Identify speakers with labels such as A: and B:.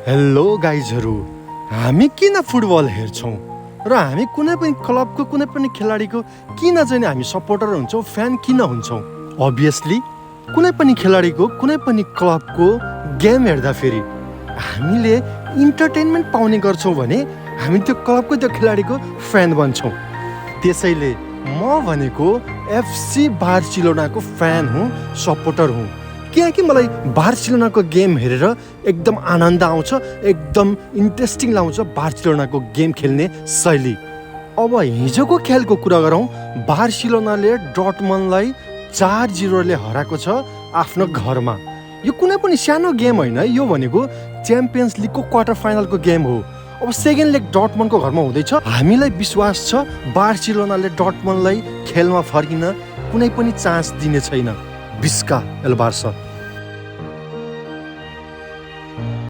A: Hello गाइजहरू, हामी किन football हेर्छौँ र हामी कुनै पनि क्लबको कुनै पनि खेलाडीको किन चाहिँ हामी सपोर्टर हुन्छौँ, फ्यान किन हुन्छौँ? अभियसली कुनै पनि खेलाडीको कुनै पनि क्लबको गेम हेर्दाखेरि हामीले इन्टरटेनमेन्ट पाउने गर्छौँ भने हामी त्यो क्लबको त्यो खेलाडीको फ्यान बन्छौँ। त्यसैले म भनेको एफसी बार्सिलोनाको फ्यान हुँ, सपोर्टर हुँ। किनकि मलाई बार्सिलोनाको गेम हेरेर एकदम आनन्द आउँछ, एकदम इन्ट्रेस्टिङ लाग्छ बार्सिलोनाको गेम खेल्ने शैली। अब हिजोको खेलको कुरा गरौँ, बार्सिलोनाले डर्टमन्डलाई 4-0ले हराएको छ आफ्नो घरमा। यो कुनै पनि सानो गेम होइन, यो भनेको च्याम्पियन्स लिगको क्वार्टर फाइनलको गेम हो। अब सेकेन्ड लेग डर्टमन्डको घरमा हुँदैछ। हामीलाई विश्वास छ बार्सिलोनाले डर्टमन्डलाई खेलमा फर्किन कुनै पनि चान्स दिने छैन। बिस्का एल बार्सा।